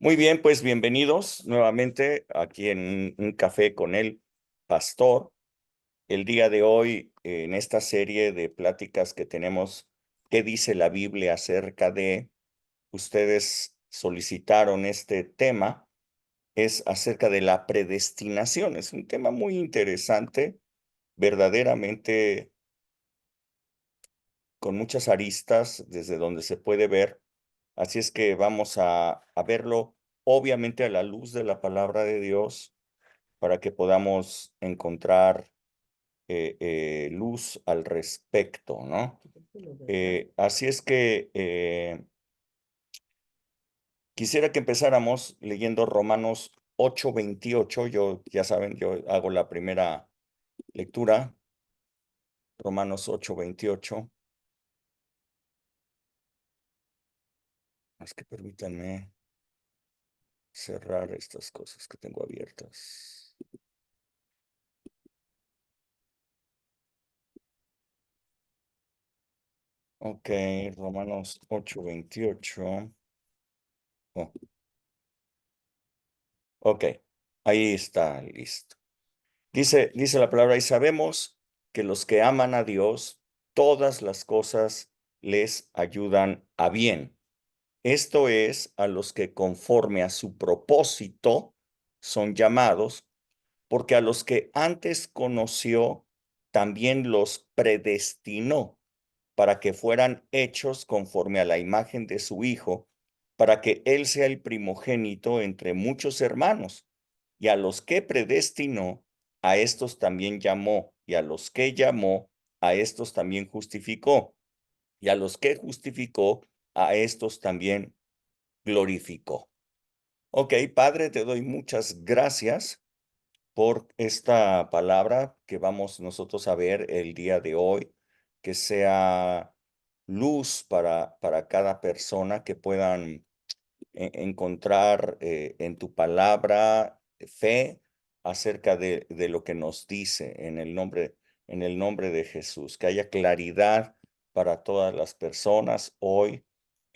Muy bien, pues bienvenidos nuevamente aquí en un café con el pastor. El día de hoy, en esta serie de pláticas que tenemos, ¿qué dice la Biblia acerca de? Ustedes solicitaron este tema, es acerca de la predestinación. Es un tema muy interesante, verdaderamente con muchas aristas desde donde se puede ver. Así es que vamos a verlo, obviamente, a la luz de la palabra de Dios para que podamos encontrar luz al respecto, ¿no? Así es que quisiera que empezáramos leyendo Romanos 8:28. Yo, ya saben, yo hago la primera lectura, Romanos 8:28. Es que permítanme cerrar estas cosas que tengo abiertas. Ok, Romanos 8:28. Oh, ok, ahí está, listo. Dice la palabra, y sabemos que los que aman a Dios, todas las cosas les ayudan a bien. Esto es, a los que conforme a su propósito son llamados, porque a los que antes conoció, también los predestinó para que fueran hechos conforme a la imagen de su Hijo, para que Él sea el primogénito entre muchos hermanos. Y a los que predestinó, a estos también llamó, y a los que llamó, a estos también justificó, y a los que justificó, a estos también glorificó. Ok, Padre, te doy muchas gracias por esta palabra que vamos nosotros a ver el día de hoy, que sea luz para cada persona, que puedan encontrar en tu palabra fe acerca de lo que nos dice en el nombre de Jesús, que haya claridad para todas las personas hoy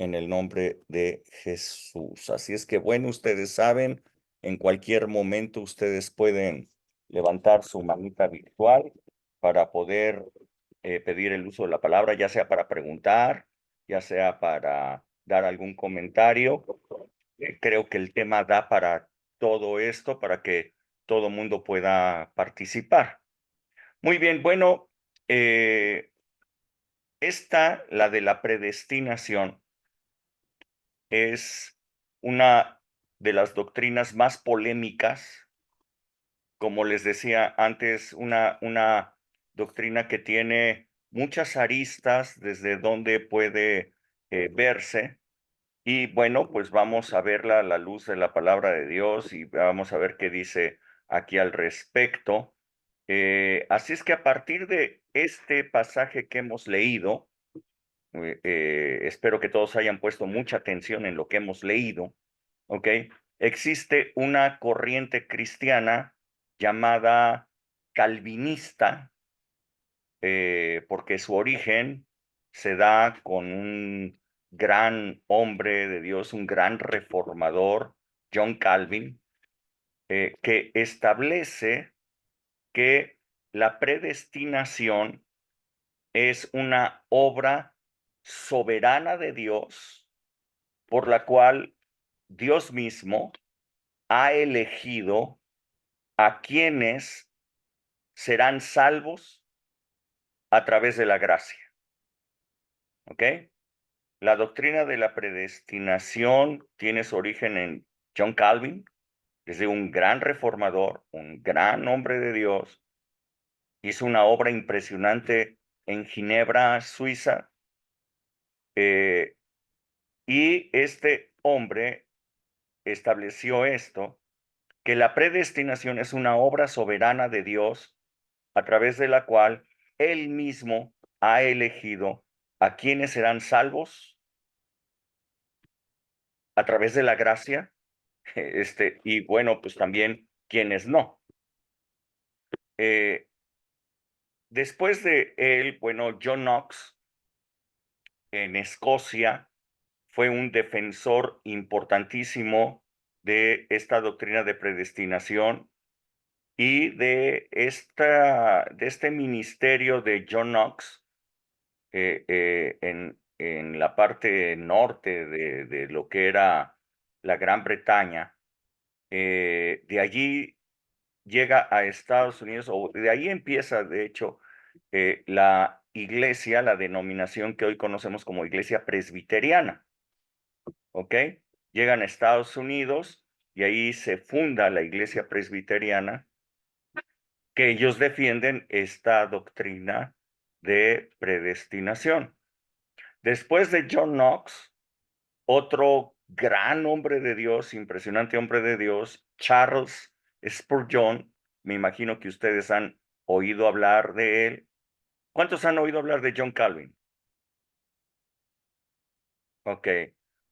en el nombre de Jesús. Así es que bueno, ustedes saben, en cualquier momento ustedes pueden levantar su manita virtual para poder pedir el uso de la palabra, ya sea para preguntar, ya sea para dar algún comentario. Creo que el tema da para todo esto, para que todo mundo pueda participar. Muy bien, bueno, la de la predestinación, es una de las doctrinas más polémicas, como les decía antes, una doctrina que tiene muchas aristas desde donde puede verse. Y bueno, pues vamos a verla a la luz de la palabra de Dios y vamos a ver qué dice aquí al respecto. Así es que a partir de este pasaje que hemos leído, espero que todos hayan puesto mucha atención en lo que hemos leído, ¿ok? Existe una corriente cristiana llamada calvinista, porque su origen se da con un gran hombre de Dios, un gran reformador, John Calvin, que establece que la predestinación es una obra soberana de Dios por la cual Dios mismo ha elegido a quienes serán salvos a través de la gracia. ¿Ok? La doctrina de la predestinación tiene su origen en John Calvin, desde un gran reformador, un gran hombre de Dios. Hizo una obra impresionante en Ginebra, Suiza, eh, y este hombre estableció esto, que la predestinación es una obra soberana de Dios a través de la cual Él mismo ha elegido a quienes serán salvos a través de la gracia, y bueno, pues también quienes no. Eh, Después de él, bueno, John Knox en Escocia fue un defensor importantísimo de esta doctrina de predestinación y de este ministerio de John Knox en la parte norte de lo que era la Gran Bretaña. De allí llega a Estados Unidos, o de ahí empieza, de hecho, la iglesia, la denominación que hoy conocemos como Iglesia Presbiteriana, ¿ok? Llegan a Estados Unidos y ahí se funda la Iglesia Presbiteriana, que ellos defienden esta doctrina de predestinación. Después de John Knox, otro gran hombre de Dios, impresionante hombre de Dios, Charles Spurgeon. Me imagino que ustedes han oído hablar de él. ¿Cuántos han oído hablar de John Calvin? Ok.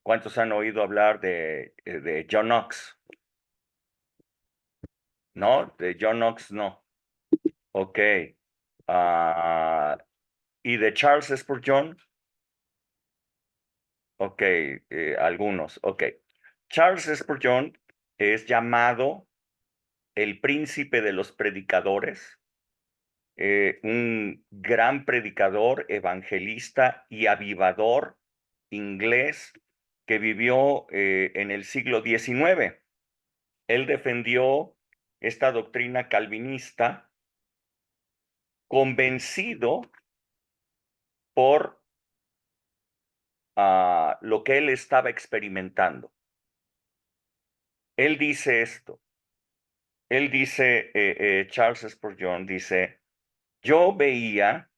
¿Cuántos han oído hablar de John Knox? No, de John Knox no. Ok. Ah, ¿y de Charles Spurgeon? Ok, algunos. Ok. Charles Spurgeon es llamado el príncipe de los predicadores, un gran predicador, evangelista y avivador inglés que vivió en el siglo XIX. Él defendió esta doctrina calvinista convencido por lo que él estaba experimentando. Él dice esto, él dice, Charles Spurgeon dice, yo veía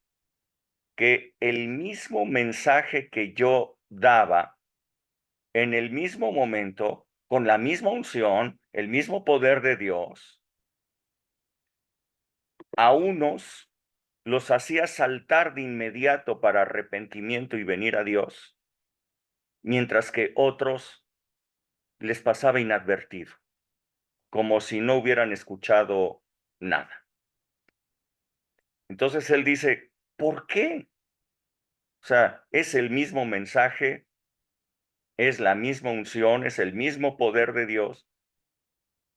que el mismo mensaje que yo daba en el mismo momento, con la misma unción, el mismo poder de Dios, a unos los hacía saltar de inmediato para arrepentimiento y venir a Dios, mientras que otros les pasaba inadvertido, como si no hubieran escuchado nada. Entonces él dice, ¿por qué? O sea, es el mismo mensaje, es la misma unción, es el mismo poder de Dios,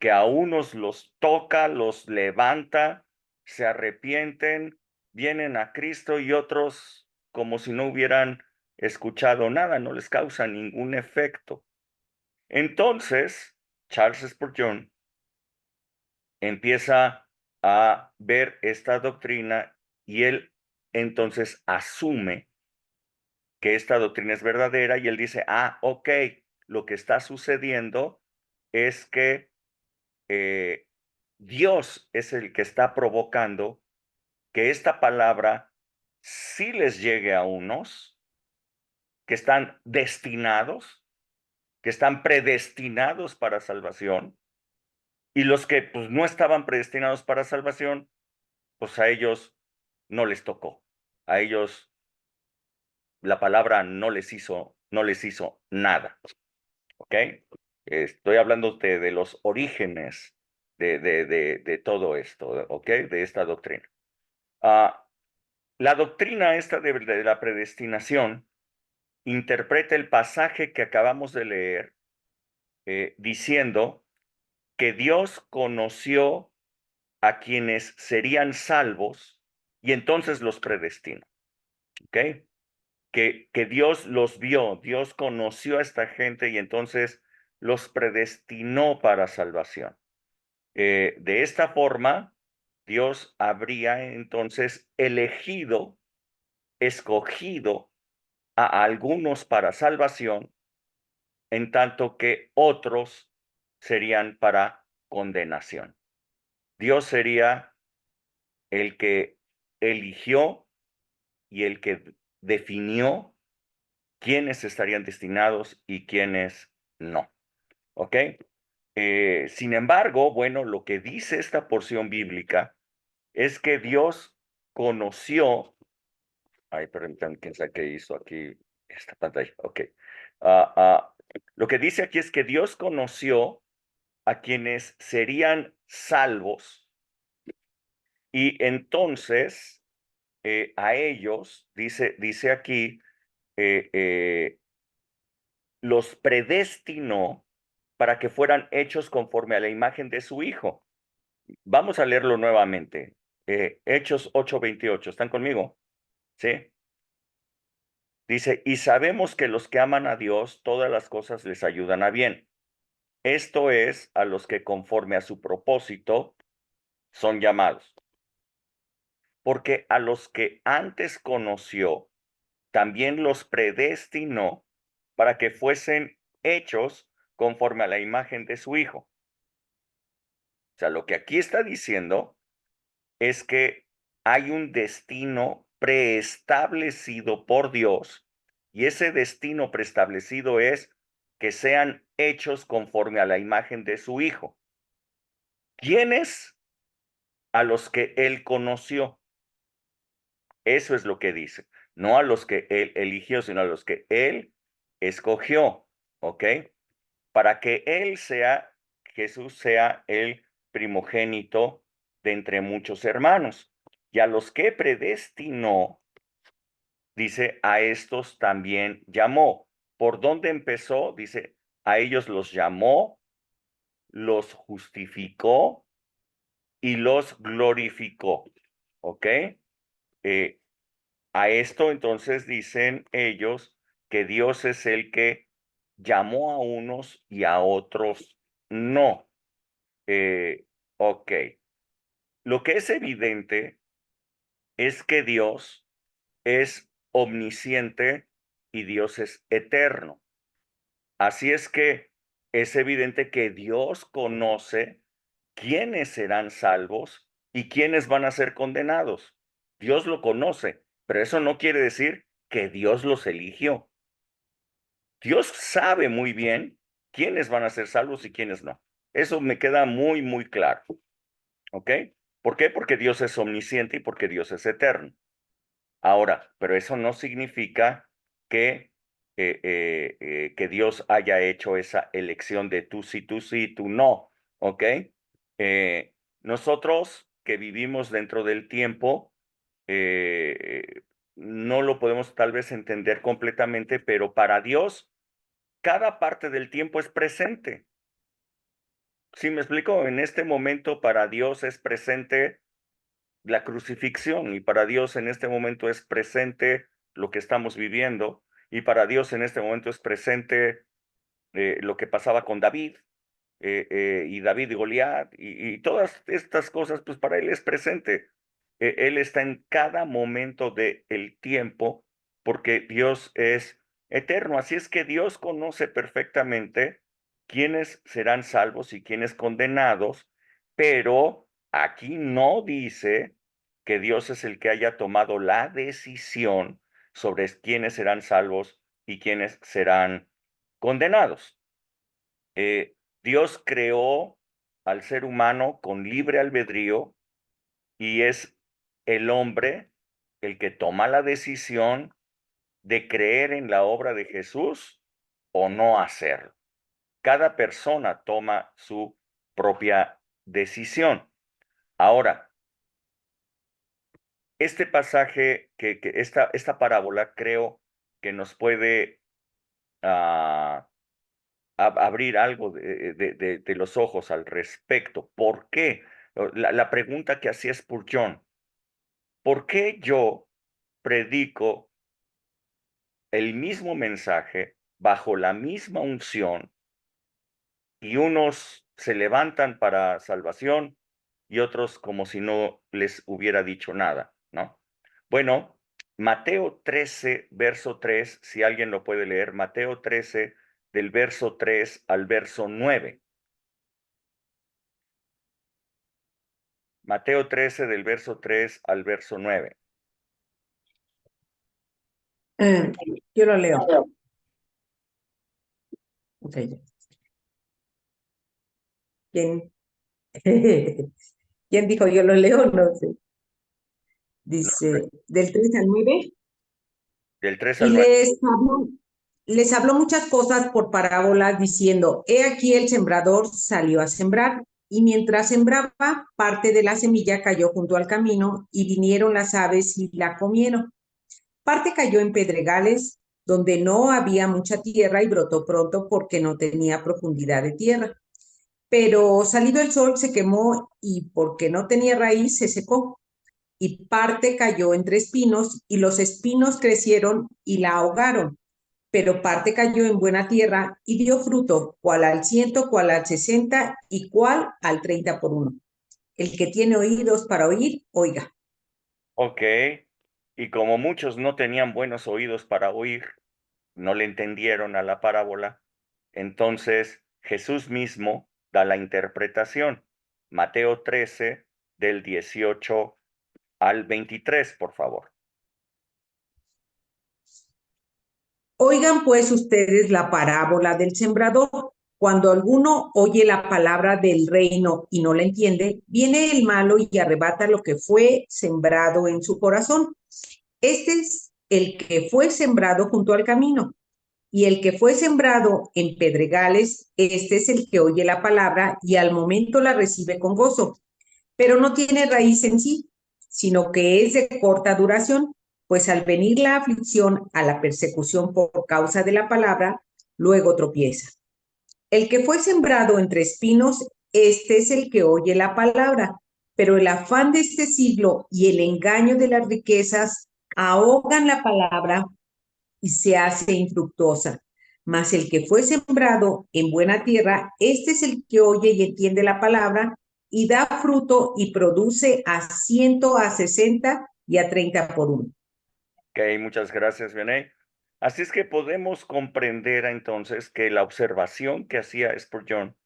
que a unos los toca, los levanta, se arrepienten, vienen a Cristo y otros como si no hubieran escuchado nada, no les causa ningún efecto. Entonces, Charles Spurgeon empieza a ver esta doctrina y él entonces asume que esta doctrina es verdadera y él dice, ok, lo que está sucediendo es que Dios es el que está provocando que esta palabra sí les llegue a unos que están destinados, que están predestinados para salvación, y los que pues no estaban predestinados para salvación, pues a ellos no les tocó. A ellos la palabra no les hizo nada. ¿Ok? Estoy hablando de los orígenes de todo esto, ¿ok? De esta doctrina. La doctrina esta de la predestinación interpreta el pasaje que acabamos de leer diciendo que Dios conoció a quienes serían salvos y entonces los predestinó. ¿Ok? Que Dios los vio, Dios conoció a esta gente y entonces los predestinó para salvación. De esta forma, Dios habría entonces elegido, escogido a algunos para salvación, en tanto que otros serían para condenación. Dios sería el que eligió y el que definió quiénes estarían destinados y quiénes no. ¿Ok? Sin embargo, bueno, lo que dice esta porción bíblica es que Dios conoció, ay, permítanme, quién sabe qué hizo aquí esta pantalla, ok. Ah, ah, lo que dice aquí es que Dios conoció a quienes serían salvos y entonces a ellos, dice aquí, los predestinó para que fueran hechos conforme a la imagen de su Hijo. Vamos a leerlo nuevamente. Hechos 8:28. ¿Están conmigo? ¿Sí? Dice, y sabemos que los que aman a Dios, todas las cosas les ayudan a bien. Esto es a los que conforme a su propósito son llamados. Porque a los que antes conoció, también los predestinó para que fuesen hechos conforme a la imagen de su Hijo. O sea, lo que aquí está diciendo es que hay un destino preestablecido por Dios y ese destino preestablecido es que sean hechos conforme a la imagen de su Hijo. ¿Quiénes? A los que Él conoció. Eso es lo que dice. No a los que Él eligió, sino a los que Él escogió. ¿Ok? Para que Él sea, Jesús sea el primogénito de entre muchos hermanos. Y a los que predestinó, dice, a estos también llamó. ¿Por dónde empezó? Dice, a ellos los llamó, los justificó y los glorificó. ¿Ok? A esto entonces dicen ellos que Dios es el que llamó a unos y a otros no. Ok. Lo que es evidente es que Dios es omnisciente y Dios es eterno. Así es que es evidente que Dios conoce quiénes serán salvos y quiénes van a ser condenados. Dios lo conoce, pero eso no quiere decir que Dios los eligió. Dios sabe muy bien quiénes van a ser salvos y quiénes no. Eso me queda muy, muy claro. ¿Ok? ¿Por qué? Porque Dios es omnisciente y porque Dios es eterno. Ahora, pero eso no significa que Dios haya hecho esa elección de tú sí, tú no, ¿ok? Nosotros que vivimos dentro del tiempo, no lo podemos tal vez entender completamente, pero para Dios, cada parte del tiempo es presente. ¿Sí me explico? En este momento para Dios es presente la crucifixión y para Dios en este momento es presente lo que estamos viviendo y para Dios en este momento es presente lo que pasaba con David y David y Goliat y todas estas cosas, pues para él es presente. Él está en cada momento del tiempo porque Dios es eterno. Así es que Dios conoce perfectamente quiénes serán salvos y quiénes condenados, pero aquí no dice que Dios es el que haya tomado la decisión sobre quiénes serán salvos y quiénes serán condenados. Dios creó al ser humano con libre albedrío y es el hombre el que toma la decisión de creer en la obra de Jesús o no hacerlo. Cada persona toma su propia decisión. Ahora, este pasaje, esta parábola creo que nos puede abrir algo de los ojos al respecto. ¿Por qué? La pregunta que hacía Spurgeon, ¿por qué yo predico el mismo mensaje bajo la misma unción y unos se levantan para salvación y otros como si no les hubiera dicho nada, ¿no? Bueno, Mateo 13, verso 3, si alguien lo puede leer, Mateo 13, del verso 3 al verso 9. Mateo 13, del verso 3 al verso 9. Eh, yo lo leo. Ok. ¿Quién? ¿Quién dijo yo lo leo? No sé. Dice, del 3 al 9. Del 3 Y al 9. les habló muchas cosas por parábolas, diciendo, he aquí el sembrador salió a sembrar, y mientras sembraba, parte de la semilla cayó junto al camino, y vinieron las aves y la comieron. Parte cayó en pedregales, donde no había mucha tierra y brotó pronto porque no tenía profundidad de tierra. Pero salido el sol se quemó y porque no tenía raíz se secó. Y parte cayó entre espinos y los espinos crecieron y la ahogaron. Pero parte cayó en buena tierra y dio fruto, cual al 100, cual al 60 y cual al 30 por uno. El que tiene oídos para oír, oiga. Ok, y como muchos no tenían buenos oídos para oír, no le entendieron a la parábola, entonces Jesús mismo da la interpretación. Mateo 13, del 18 al 23, por favor. Oigan pues ustedes la parábola del sembrador. Cuando alguno oye la palabra del reino y no la entiende, viene el malo y arrebata lo que fue sembrado en su corazón. Este es el que fue sembrado junto al camino. Y el que fue sembrado en pedregales, este es el que oye la palabra y al momento la recibe con gozo, pero no tiene raíz en sí, sino que es de corta duración, pues al venir la aflicción a la persecución por causa de la palabra, luego tropieza. El que fue sembrado entre espinos, este es el que oye la palabra, pero el afán de este siglo y el engaño de las riquezas ahogan la palabra y se hace infructuosa. Mas el que fue sembrado en buena tierra, este es el que oye y entiende la palabra y da fruto y produce a 100, a 60 y a 30 por uno. Ok, muchas gracias, Vianey. Así es que podemos comprender entonces que la observación que hacía Spurgeon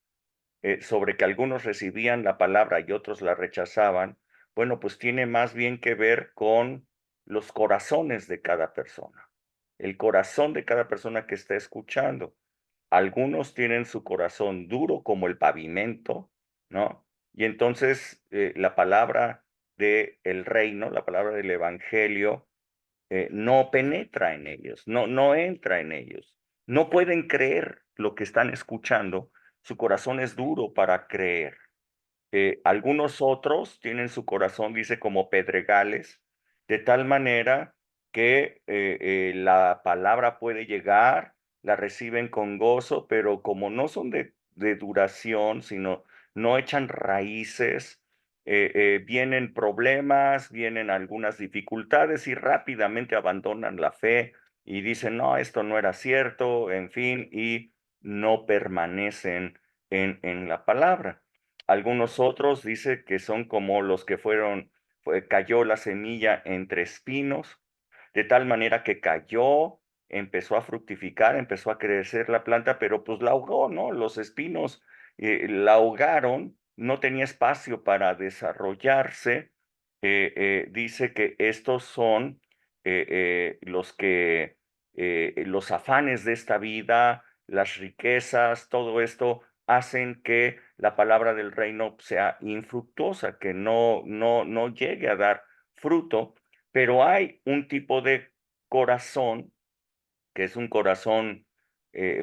sobre que algunos recibían la palabra y otros la rechazaban, bueno, pues tiene más bien que ver con los corazones de cada persona, el corazón de cada persona que está escuchando. Algunos tienen su corazón duro como el pavimento, ¿no? Y entonces la palabra del reino, la palabra del evangelio, no penetra en ellos, no entra en ellos. No pueden creer lo que están escuchando. Su corazón es duro para creer. Algunos otros tienen su corazón, dice, como pedregales, de tal manera que la palabra puede llegar, la reciben con gozo, pero como no son de duración, sino no echan raíces, vienen problemas, vienen algunas dificultades y rápidamente abandonan la fe y dicen, no, esto no era cierto, en fin, y no permanecen en la palabra. Algunos otros dice que son como los que cayó la semilla entre espinos, de tal manera que cayó, empezó a fructificar, empezó a crecer la planta, pero pues la ahogó, ¿no? Los espinos la ahogaron, no tenía espacio para desarrollarse. Dice que estos son los afanes de esta vida, las riquezas, todo esto hacen que la palabra del reino sea infructuosa, que no llegue a dar fruto, pero hay un tipo de corazón que es un corazón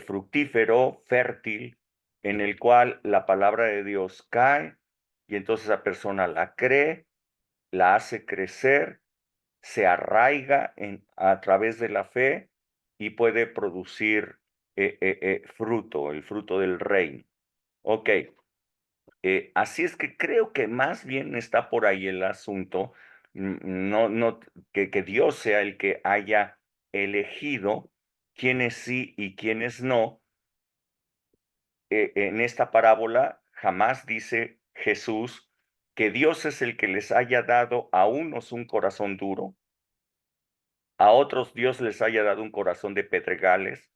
fructífero, fértil, en el cual la palabra de Dios cae y entonces esa persona la cree, la hace crecer, se arraiga a través de la fe y puede producir fruto, el fruto del reino. Ok, así es que creo que más bien está por ahí el asunto, no que Dios sea el que haya elegido quiénes sí y quiénes no. En esta parábola jamás dice Jesús que Dios es el que les haya dado a unos un corazón duro, a otros Dios les haya dado un corazón de pedregales,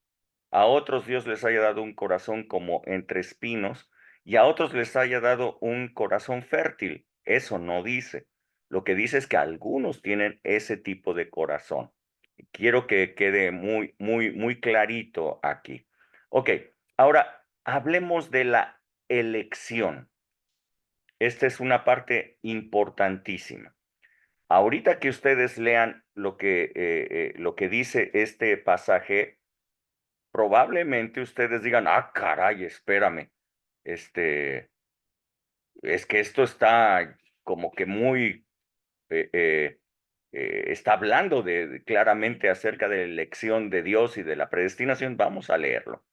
a otros Dios les haya dado un corazón como entre espinos, y a otros les haya dado un corazón fértil. Eso no dice. Lo que dice es que algunos tienen ese tipo de corazón. Quiero que quede muy clarito aquí. Ok, ahora hablemos de la elección. Esta es una parte importantísima. Ahorita que ustedes lean lo que dice este pasaje, probablemente ustedes digan, ah, caray, espérame, este, es que esto está como que muy, eh, eh, está hablando claramente acerca de la elección de Dios y de la predestinación. Vamos a leerlo.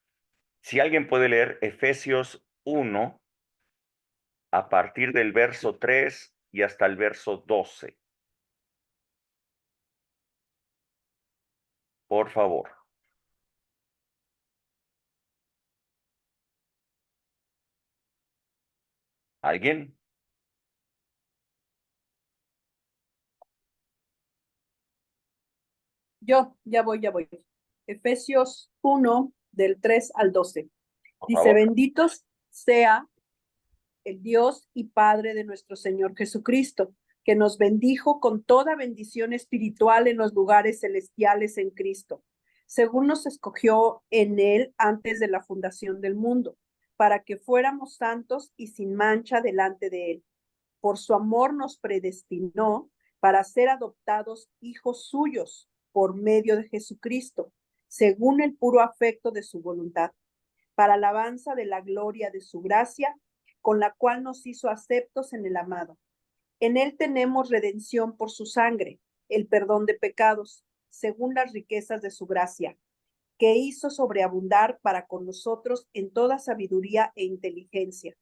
Si alguien puede leer Efesios 1 a partir del verso 3 y hasta el verso 12. Por favor. ¿Alguien? Ya voy. Efesios 1, del 3 al 12. Por Dice, favor. bendito sea el Dios y Padre de nuestro Señor Jesucristo, que nos bendijo con toda bendición espiritual en los lugares celestiales en Cristo, según nos escogió en Él antes de la fundación del mundo, para que fuéramos santos y sin mancha delante de Él. Por su amor nos predestinó para ser adoptados hijos suyos por medio de Jesucristo, según el puro afecto de su voluntad, para alabanza de la gloria de su gracia, con la cual nos hizo aceptos en el amado. En él tenemos redención por su sangre, el perdón de pecados, según las riquezas de su gracia, que hizo sobreabundar para con nosotros en toda sabiduría e inteligencia.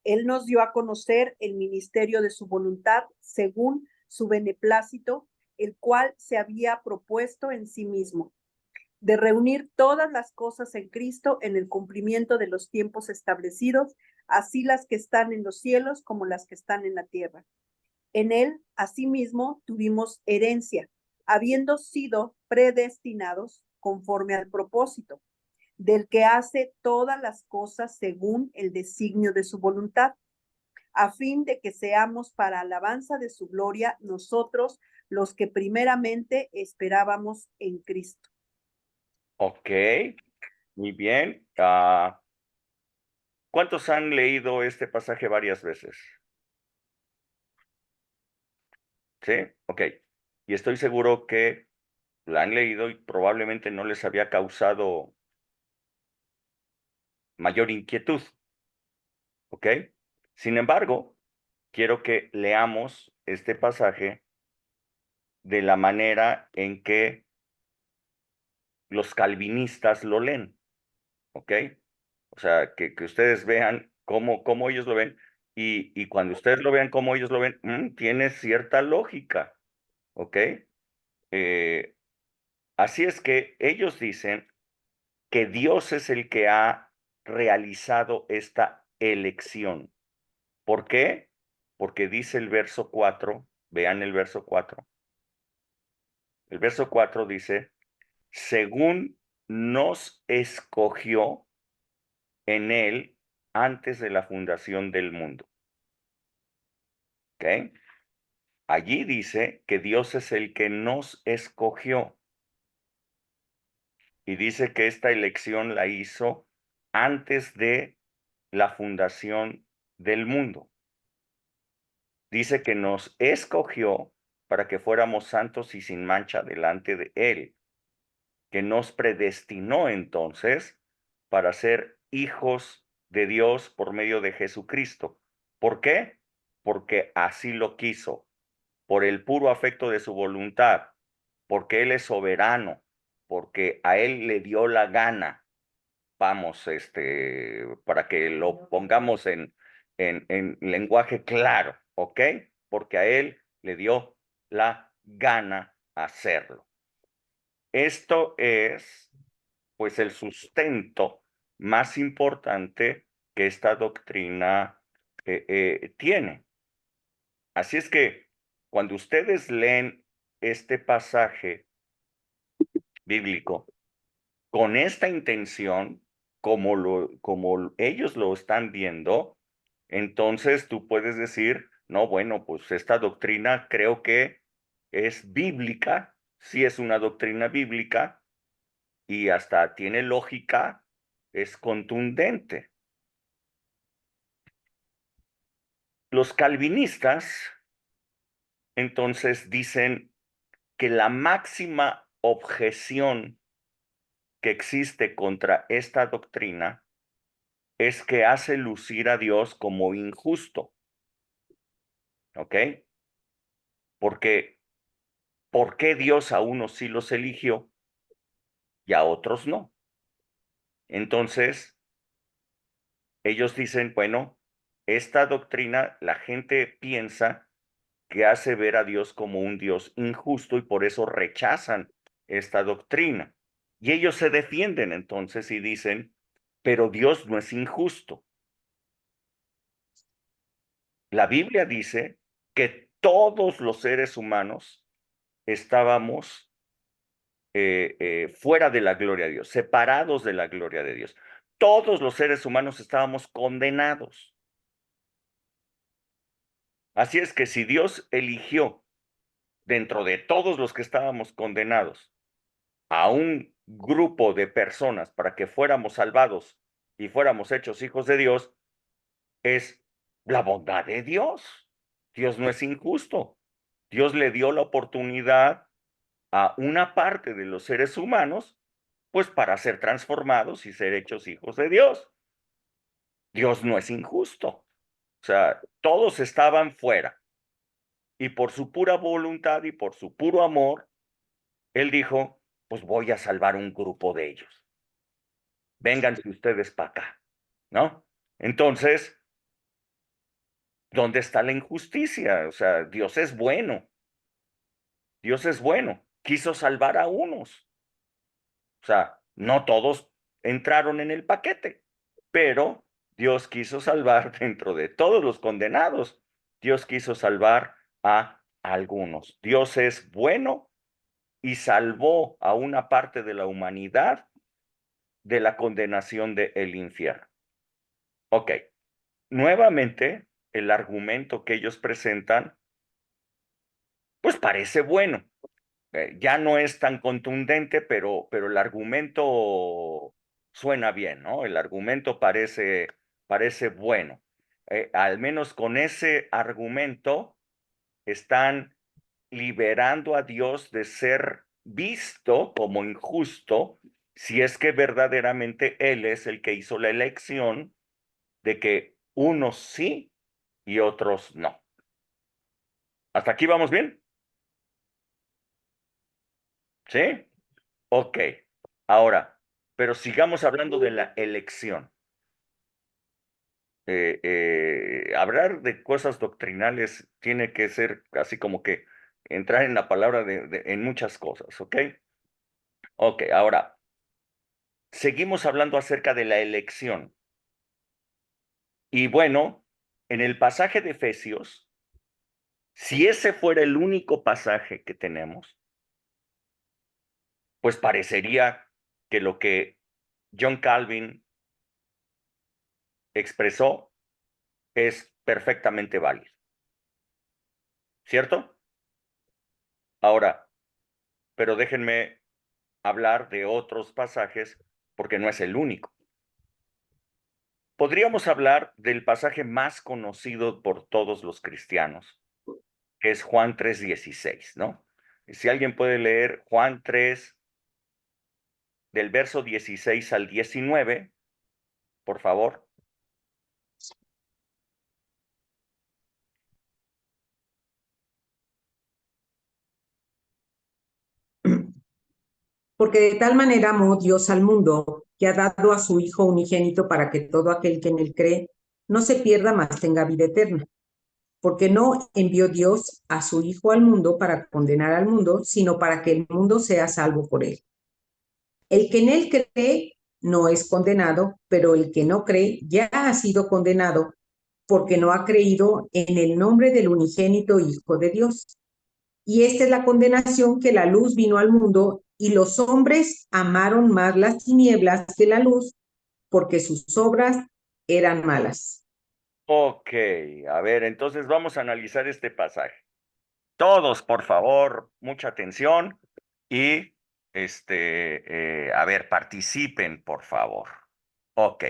Él nos dio a conocer el ministerio de su voluntad según su beneplácito, el cual se había propuesto en sí mismo, de reunir todas las cosas en Cristo en el cumplimiento de los tiempos establecidos, así las que están en los cielos como las que están en la tierra. En él, asimismo, tuvimos herencia, habiendo sido predestinados conforme al propósito del que hace todas las cosas según el designio de su voluntad, a fin de que seamos para alabanza de su gloria nosotros los que primeramente esperábamos en Cristo. Ok, muy bien. ¿Cuántos han leído este pasaje varias veces? ¿Sí? Ok. Y estoy seguro que la han leído y probablemente no les había causado mayor inquietud. ¿Ok? Sin embargo, quiero que leamos este pasaje de la manera en que los calvinistas lo leen. ¿Ok? O sea, que ustedes vean cómo ellos lo ven, y cuando ustedes lo vean cómo ellos lo ven, tiene cierta lógica. ¿Ok? Así es que ellos dicen que Dios es el que ha realizado esta elección. ¿Por qué? Porque dice el verso 4, vean el verso 4. El verso 4 dice, según nos escogió en él antes de la fundación del mundo. ¿Ok? Allí dice que Dios es el que nos escogió. Y dice que esta elección la hizo antes de la fundación del mundo. Dice que nos escogió para que fuéramos santos y sin mancha delante de Él, que nos predestinó entonces para ser hijos de Dios por medio de Jesucristo. ¿Por qué? Porque así lo quiso, por el puro afecto de su voluntad, porque Él es soberano, porque a Él le dio la gana. Vamos, para que lo pongamos en lenguaje claro, ¿ok? Porque a Él le dio la gana hacerlo. Esto es, pues, el sustento más importante que esta doctrina tiene. Así es que cuando ustedes leen este pasaje bíblico con esta intención, como ellos lo están viendo, entonces tú puedes decir, no, bueno, pues esta doctrina creo que es bíblica, sí es una doctrina bíblica y hasta tiene lógica, es contundente. Los calvinistas entonces dicen que la máxima objeción que existe contra esta doctrina es que hace lucir a Dios como injusto. ¿Ok? Porque ¿por qué Dios a unos sí los eligió y a otros no? Entonces, ellos dicen, bueno, esta doctrina la gente piensa que hace ver a Dios como un Dios injusto y por eso rechazan esta doctrina. Y ellos se defienden entonces y dicen, pero Dios no es injusto. La Biblia dice que todos los seres humanos estábamos fuera de la gloria de Dios, separados de la gloria de Dios. Todos los seres humanos estábamos condenados. Así es que si Dios eligió dentro de todos los que estábamos condenados a un grupo de personas para que fuéramos salvados y fuéramos hechos hijos de Dios, es la bondad de Dios. Dios no es injusto. Dios le dio la oportunidad a una parte de los seres humanos, pues para ser transformados y ser hechos hijos de Dios. Dios no es injusto. O sea, todos estaban fuera. Y por su pura voluntad y por su puro amor, Él dijo, pues voy a salvar un grupo de ellos. Vénganse ustedes para acá, ¿no? Entonces, ¿dónde está la injusticia? O sea, Dios es bueno. Dios es bueno. Quiso salvar a unos. O sea, no todos entraron en el paquete, pero Dios quiso salvar dentro de todos los condenados. Dios quiso salvar a algunos. Dios es bueno y salvó a una parte de la humanidad de la condenación del infierno. Ok, nuevamente el argumento que ellos presentan, pues parece bueno. Ya no es tan contundente, pero el argumento suena bien, ¿no? El argumento parece bueno. Al menos con ese argumento están liberando a Dios de ser visto como injusto si es que verdaderamente Él es el que hizo la elección de que unos sí y otros no. ¿Hasta aquí vamos bien? ¿Sí? Ok. Ahora, pero sigamos hablando de la elección. Hablar de cosas doctrinales tiene que ser así como que entrar en la palabra en muchas cosas, ¿ok? Ok, ahora, seguimos hablando acerca de la elección. Y bueno, en el pasaje de Efesios, si ese fuera el único pasaje que tenemos, pues parecería que lo que John Calvin expresó es perfectamente válido, ¿cierto? Ahora, pero déjenme hablar de otros pasajes porque no es el único. Podríamos hablar del pasaje más conocido por todos los cristianos, que es Juan 3:16, ¿no? Si alguien puede leer Juan 3, del verso 16 al 19, por favor. Porque de tal manera amó Dios al mundo, que ha dado a su Hijo unigénito para que todo aquel que en él cree no se pierda, mas tenga vida eterna. Porque no envió Dios a su Hijo al mundo para condenar al mundo, sino para que el mundo sea salvo por él. El que en él cree no es condenado, pero el que no cree ya ha sido condenado porque no ha creído en el nombre del unigénito Hijo de Dios. Y esta es la condenación, que la luz vino al mundo y los hombres amaron más las tinieblas que la luz porque sus obras eran malas. Ok, a ver, entonces vamos a analizar este pasaje. Todos, por favor, mucha atención y, a ver, participen, por favor. Ok,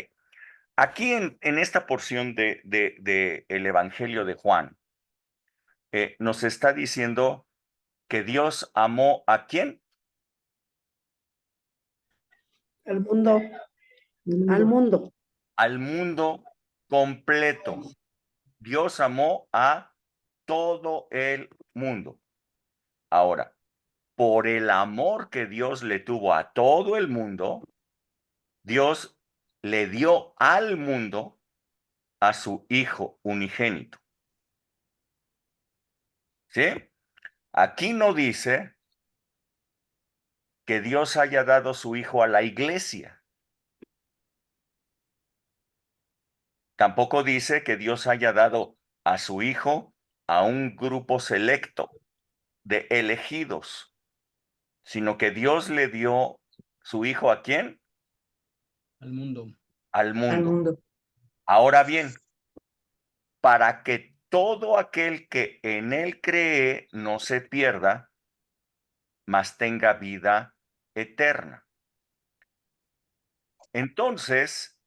aquí en esta porción de el Evangelio de Juan, nos está diciendo que Dios amó ¿a quién? Al mundo, al mundo. Al mundo completo. Dios amó a todo el mundo. Ahora, por el amor que Dios le tuvo a todo el mundo, Dios le dio al mundo a su Hijo unigénito. ¿Sí? Aquí no dice que Dios haya dado su Hijo a la iglesia. Tampoco dice que Dios haya dado a su Hijo a un grupo selecto de elegidos, sino que Dios le dio su Hijo ¿a quién? Al mundo. Al Al mundo. mundo. Ahora bien, para que todo aquel que en él cree no se pierda, mas tenga vida eterna. Entonces,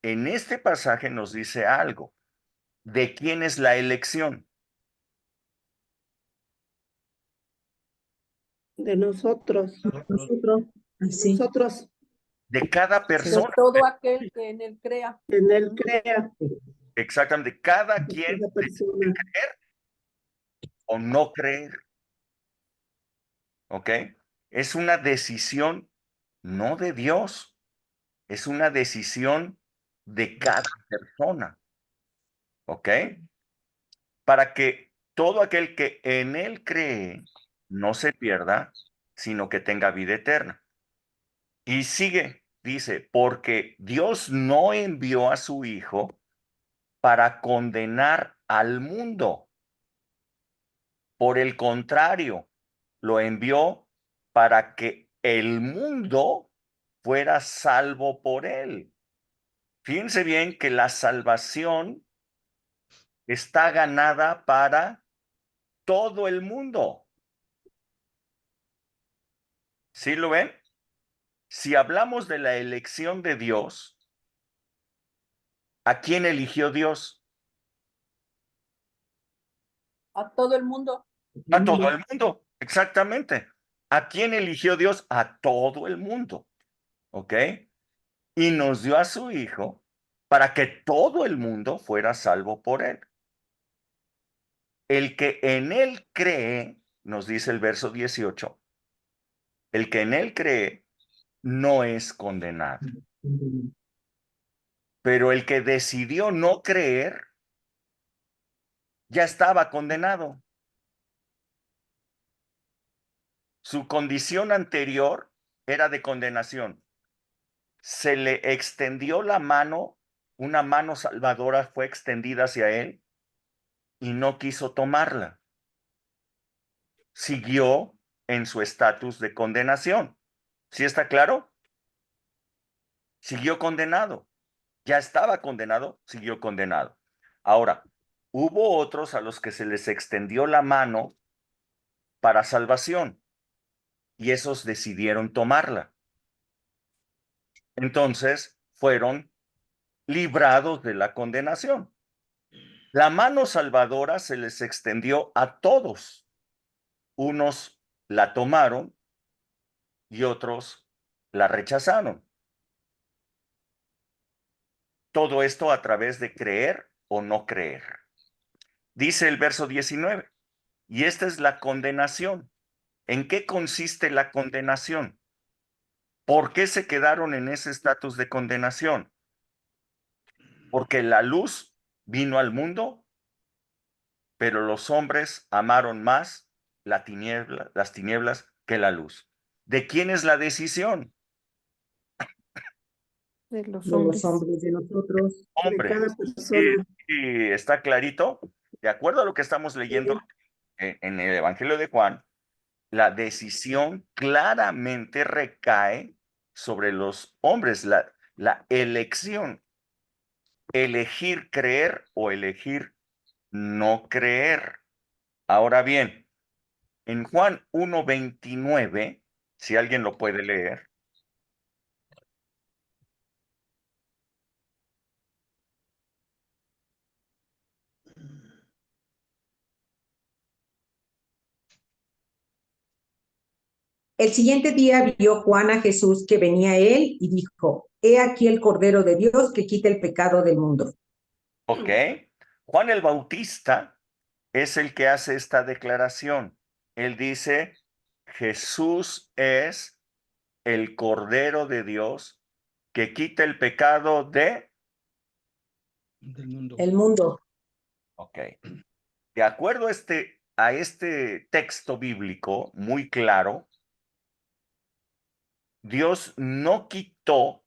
en este pasaje nos dice algo. ¿De quién es la elección? De nosotros. Nosotros, así. Nosotros De cada de persona. todo aquel que en él crea. En él crea. Exactamente. Cada De quien cada persona. creer o no creer. ¿Ok? Es una decisión no de Dios, es una decisión de cada persona. ¿Ok? Para que todo aquel que en él cree no se pierda, sino que tenga vida eterna. Y sigue, dice, porque Dios no envió a su Hijo para condenar al mundo. Por el contrario, lo envió para que el mundo fuera salvo por él. Fíjense bien que la salvación está ganada para todo el mundo. ¿Sí lo ven? Si hablamos de la elección de Dios, ¿a quién eligió Dios? A todo el mundo. A todo el mundo, exactamente. ¿A quién eligió Dios? A todo el mundo. ¿Ok? Y nos dio a su Hijo para que todo el mundo fuera salvo por él. El que en él cree, nos dice el verso 18, el que en él cree no es condenado. Pero el que decidió no creer ya estaba condenado. Su condición anterior era de condenación. Se le extendió la mano, una mano salvadora fue extendida hacia él y no quiso tomarla. Siguió en su estatus de condenación. ¿Sí está claro? Siguió condenado. Ya estaba condenado, siguió condenado. Ahora, hubo otros a los que se les extendió la mano para salvación y esos decidieron tomarla. Entonces fueron librados de la condenación. La mano salvadora se les extendió a todos. Unos la tomaron y otros la rechazaron. Todo esto a través de creer o no creer. Dice el verso 19, y esta es la condenación. ¿En qué consiste la condenación? ¿Por qué se quedaron en ese estatus de condenación? Porque la luz vino al mundo, pero los hombres amaron más las tinieblas que la luz. ¿De quién es la decisión? De los De hombres. los hombres, de nosotros. Hombre. De cada persona. Y está clarito, de acuerdo a lo que estamos leyendo en el Evangelio de Juan, la decisión claramente recae sobre los hombres, la elección, elegir creer o elegir no creer. Ahora bien, en Juan 1:29, si alguien lo puede leer. El siguiente día vio Juan a Jesús que venía a él y dijo, he aquí el Cordero de Dios que quita el pecado del mundo. Ok. Juan el Bautista es el que hace esta declaración. Él dice, Jesús es el Cordero de Dios que quita el pecado de... Del mundo. El mundo. Ok. De acuerdo a este texto bíblico muy claro, Dios no quitó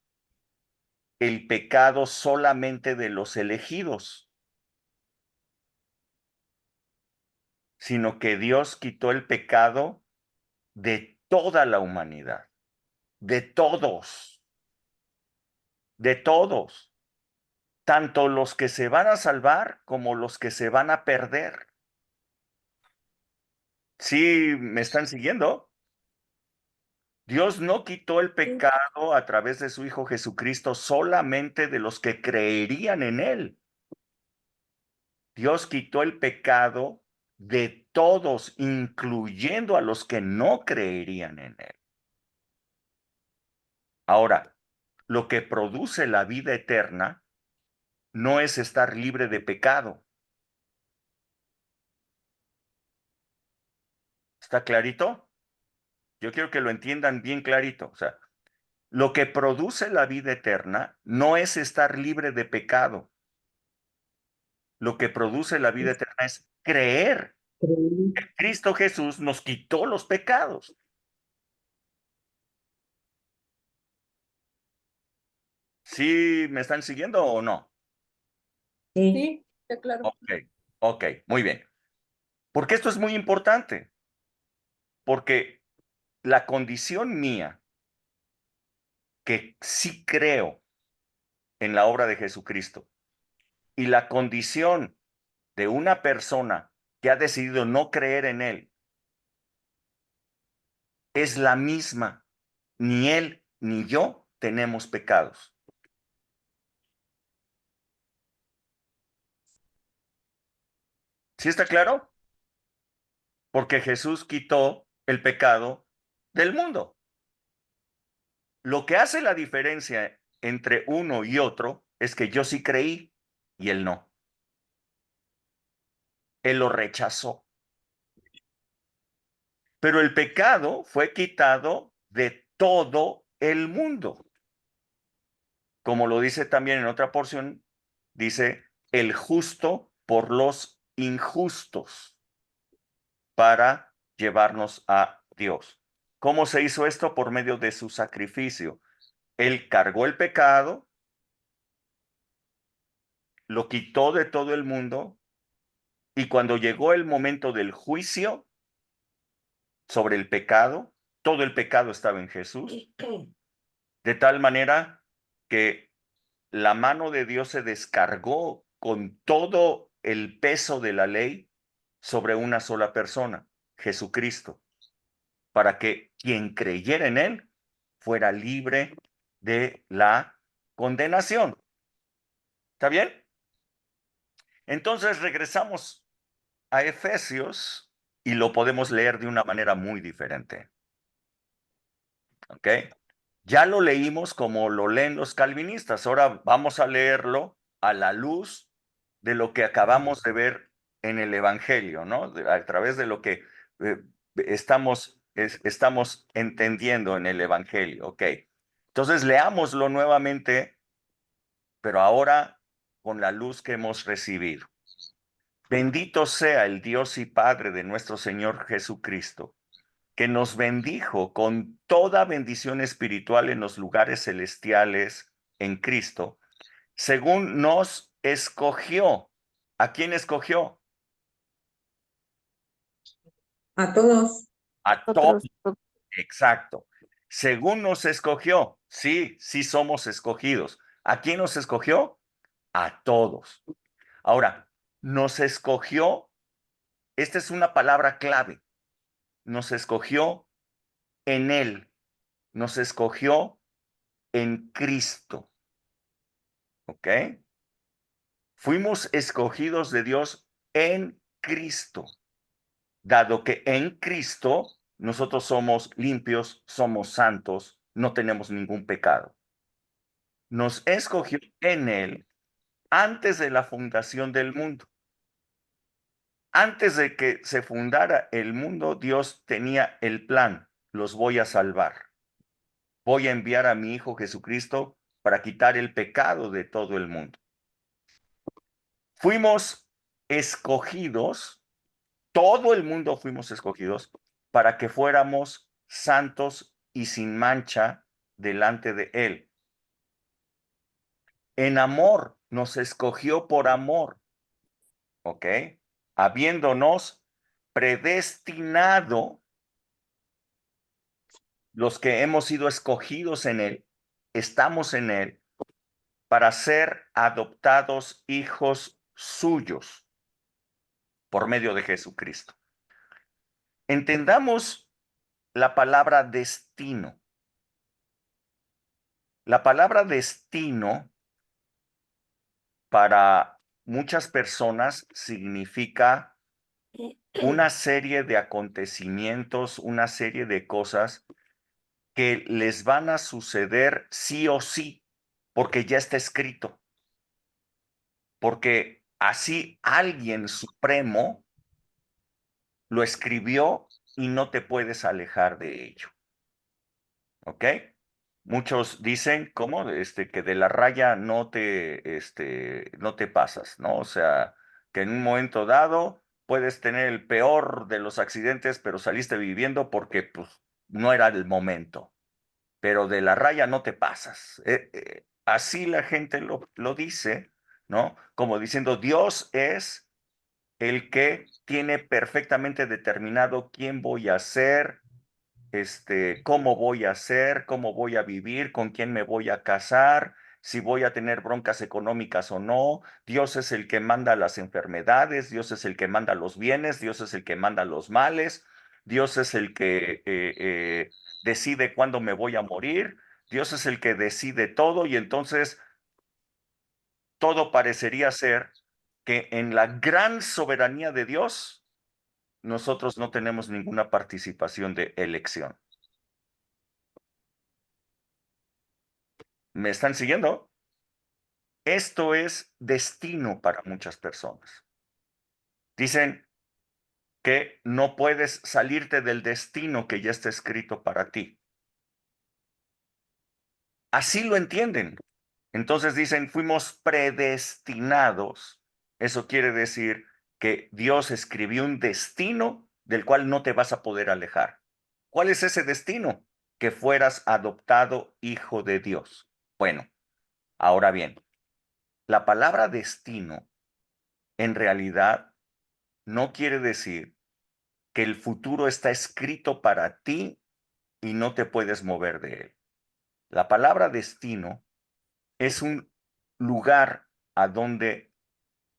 el pecado solamente de los elegidos, sino que Dios quitó el pecado de toda la humanidad, de todos, tanto los que se van a salvar como los que se van a perder. ¿Sí me están siguiendo? Dios no quitó el pecado a través de su Hijo Jesucristo solamente de los que creerían en Él. Dios quitó el pecado de todos, incluyendo a los que no creerían en Él. Ahora, lo que produce la vida eterna no es estar libre de pecado. ¿Está clarito? Yo quiero que lo entiendan bien clarito. O sea, lo que produce la vida eterna no es estar libre de pecado. Lo que produce la vida eterna es creer que Cristo Jesús nos quitó los pecados. ¿Sí me están siguiendo o no? Sí. Sí, está claro. Ok, muy bien. Porque esto es muy importante. Porque la condición mía, que sí creo en la obra de Jesucristo, y la condición de una persona que ha decidido no creer en Él, es la misma. Ni Él ni yo tenemos pecados. ¿Sí está claro? Porque Jesús quitó el pecado del mundo. Lo que hace la diferencia entre uno y otro es que yo sí creí y él no. Él lo rechazó. Pero el pecado fue quitado de todo el mundo. Como lo dice también en otra porción, dice el justo por los injustos para llevarnos a Dios. ¿Cómo se hizo esto? Por medio de su sacrificio. Él cargó el pecado, lo quitó de todo el mundo, y cuando llegó el momento del juicio sobre el pecado, todo el pecado estaba en Jesús, de tal manera que la mano de Dios se descargó con todo el peso de la ley sobre una sola persona, Jesucristo, para que quien creyera en él fuera libre de la condenación. ¿Está bien? Entonces regresamos a Efesios y lo podemos leer de una manera muy diferente. ¿Ok? Ya lo leímos como lo leen los calvinistas. Ahora vamos a leerlo a la luz de lo que acabamos de ver en el Evangelio, ¿no? A través de lo que estamos entendiendo en el Evangelio. Ok. Entonces leámoslo nuevamente, pero ahora con la luz que hemos recibido. Bendito sea el Dios y Padre de nuestro Señor Jesucristo, que nos bendijo con toda bendición espiritual en los lugares celestiales en Cristo, según nos escogió. ¿A quién escogió? A todos. A todos. Exacto. Según nos escogió. Sí, sí somos escogidos. ¿A quién nos escogió? A todos. Ahora, nos escogió, esta es una palabra clave. Nos escogió en Él. Nos escogió en Cristo. ¿Ok? Fuimos escogidos de Dios en Cristo, dado que en Cristo nosotros somos limpios, somos santos, no tenemos ningún pecado. Nos escogió en Él antes de la fundación del mundo. Antes de que se fundara el mundo, Dios tenía el plan. Los voy a salvar. Voy a enviar a mi Hijo Jesucristo para quitar el pecado de todo el mundo. Fuimos escogidos, todo el mundo fuimos escogidos para que fuéramos santos y sin mancha delante de Él. En amor, nos escogió por amor, ¿ok? Habiéndonos predestinado, los que hemos sido escogidos en Él, estamos en Él, para ser adoptados hijos suyos por medio de Jesucristo. Entendamos la palabra destino. La palabra destino para muchas personas significa una serie de acontecimientos, una serie de cosas que les van a suceder sí o sí, porque ya está escrito. Porque así alguien supremo lo escribió y no te puedes alejar de ello. ¿Ok? Muchos dicen, ¿cómo? Que de la raya no te pasas, ¿no? O sea, que en un momento dado puedes tener el peor de los accidentes, pero saliste viviendo porque pues, no era el momento. Pero de la raya no te pasas. Así la gente lo dice, ¿no? Como diciendo, Dios es el que tiene perfectamente determinado quién voy a ser, cómo voy a ser, cómo voy a vivir, con quién me voy a casar, si voy a tener broncas económicas o no. Dios es el que manda las enfermedades, Dios es el que manda los bienes, Dios es el que manda los males, Dios es el que decide cuándo me voy a morir, Dios es el que decide todo y entonces todo parecería ser que en la gran soberanía de Dios nosotros no tenemos ninguna participación de elección. ¿Me están siguiendo? Esto es destino para muchas personas. Dicen que no puedes salirte del destino que ya está escrito para ti. Así lo entienden. Entonces dicen, fuimos predestinados. Eso quiere decir que Dios escribió un destino del cual no te vas a poder alejar. ¿Cuál es ese destino? Que fueras adoptado hijo de Dios. Bueno, ahora bien, la palabra destino en realidad no quiere decir que el futuro está escrito para ti y no te puedes mover de él. La palabra destino es un lugar a donde